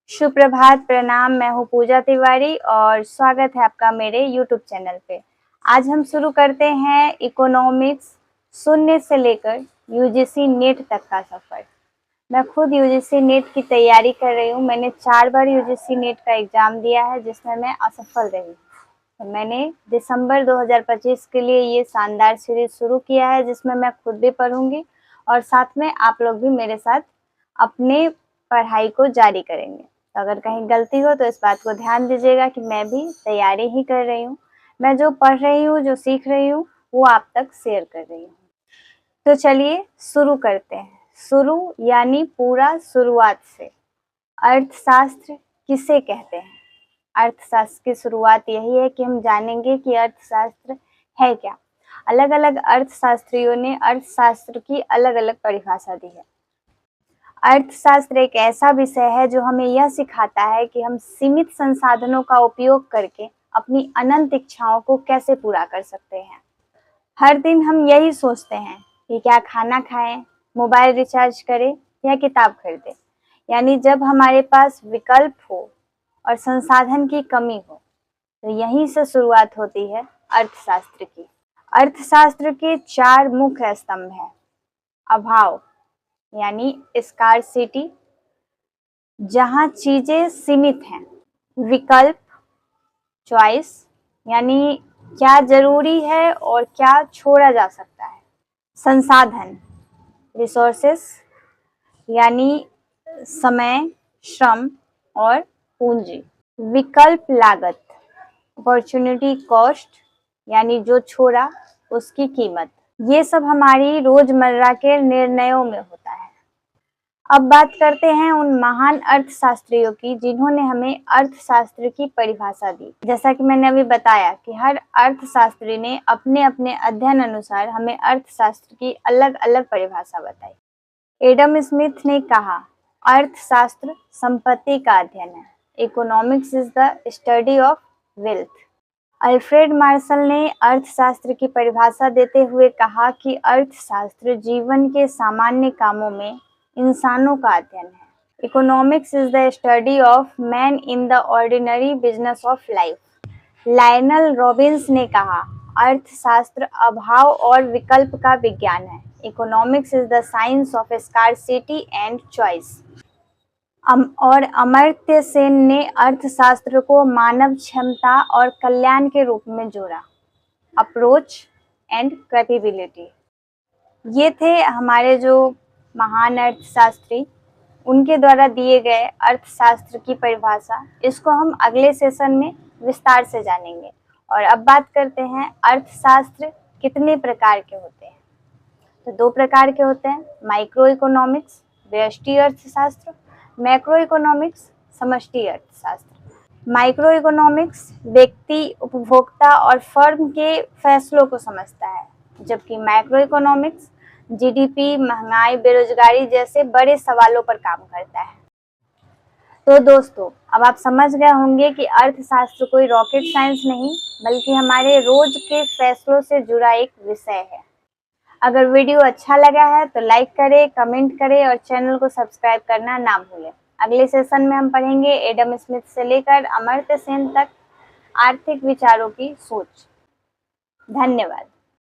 सुप्रभात, प्रणाम। मैं हूँ पूजा तिवारी और स्वागत है आपका मेरे YouTube चैनल पे। आज हम शुरू करते हैं इकोनॉमिक्स शून्य से लेकर यूजीसी नेट तक का सफ़र। मैं खुद यूजीसी नेट की तैयारी कर रही हूँ। मैंने 4 बार यूजीसी नेट का एग्ज़ाम दिया है जिसमें मैं असफल रही। तो मैंने दिसंबर 2025 के लिए ये शानदार सीरीज़ शुरू किया है जिसमें मैं खुद भी पढ़ूंगी और साथ में आप लोग भी मेरे साथ अपने पढ़ाई को जारी करेंगे। तो अगर कहीं गलती हो तो इस बात को ध्यान दीजिएगा कि मैं भी तैयारी ही कर रही हूँ। मैं जो पढ़ रही हूँ, जो सीख रही हूँ, वो आप तक शेयर कर रही हूँ। तो चलिए शुरू करते हैं। शुरू यानी पूरा, शुरुआत से। अर्थशास्त्र किसे कहते हैं? अर्थशास्त्र की शुरुआत यही है कि हम जानेंगे कि अर्थशास्त्र है क्या। अलग अलग अर्थशास्त्रियों ने अर्थशास्त्र की अलग अलग परिभाषा दी है। अर्थशास्त्र एक ऐसा विषय है जो हमें यह सिखाता है कि हम सीमित संसाधनों का उपयोग करके अपनी अनंत इच्छाओं को कैसे पूरा कर सकते हैं। हर दिन हम यही सोचते हैं कि क्या खाना खाएं, मोबाइल रिचार्ज करें या किताब खरीदें। यानी जब हमारे पास विकल्प हो और संसाधन की कमी हो तो यहीं से शुरुआत होती है अर्थशास्त्र की। अर्थशास्त्र के 4 मुख्य स्तंभ हैं। अभाव यानी स्कार्सिटी, जहां चीजें सीमित हैं। विकल्प, चॉइस, यानी क्या जरूरी है और क्या छोड़ा जा सकता है। संसाधन, रिसोर्सेस, यानी समय, श्रम और पूंजी। विकल्प लागत, अपॉर्चुनिटी कॉस्ट, यानी जो छोड़ा उसकी कीमत। ये सब हमारी रोजमर्रा के निर्णयों में होता है। अब बात करते हैं उन महान अर्थशास्त्रियों की जिन्होंने हमें अर्थशास्त्र की परिभाषा दी। जैसा कि मैंने अभी बताया कि हर अर्थशास्त्री ने अपने अपने अध्ययन अनुसार हमें अर्थशास्त्र की अलग अलग परिभाषा बताई। एडम स्मिथ ने कहा, अर्थशास्त्र संपत्ति का अध्ययन है। Economics is the study of wealth. Alfred Marshall ने अर्थशास्त्र की परिभाषा देते हुए कहा कि अर्थशास्त्र जीवन के सामान्य कामों में इंसानों का अध्ययन है। Economics is the study of man in the ordinary business of life. Lionel Robins ने कहा, अर्थशास्त्र अभाव और विकल्प का विज्ञान है। Economics is the science of scarcity and choice. और अमर्त्य सेन ने अर्थशास्त्र को मानव क्षमता और कल्याण के रूप में जोड़ा। Approach and capability. ये थे हमारे जो महान अर्थशास्त्री, उनके द्वारा दिए गए अर्थशास्त्र की परिभाषा। इसको हम अगले सेशन में विस्तार से जानेंगे। और अब बात करते हैं अर्थशास्त्र कितने प्रकार के होते हैं। तो 2 प्रकार के होते हैं, माइक्रो इकोनॉमिक्स व्यष्टि अर्थशास्त्र, मैक्रो इकोनॉमिक्स समष्टि अर्थशास्त्र। माइक्रो इकोनॉमिक्स व्यक्ति, उपभोक्ता और फर्म के फैसलों को समझता है, जबकि मैक्रो इकोनॉमिक्स जीडीपी, महंगाई, बेरोजगारी जैसे बड़े सवालों पर काम करता है। तो दोस्तों, अब आप समझ गए होंगे कि अर्थशास्त्र कोई रॉकेट साइंस नहीं बल्कि हमारे रोज के फैसलों से जुड़ा एक विषय है। अगर वीडियो अच्छा लगा है तो लाइक करें, कमेंट करें और चैनल को सब्सक्राइब करना ना भूलें। अगले सेशन में हम पढ़ेंगे एडम स्मिथ से लेकर अमर्त्य सेन तक आर्थिक विचारों की सोच। धन्यवाद।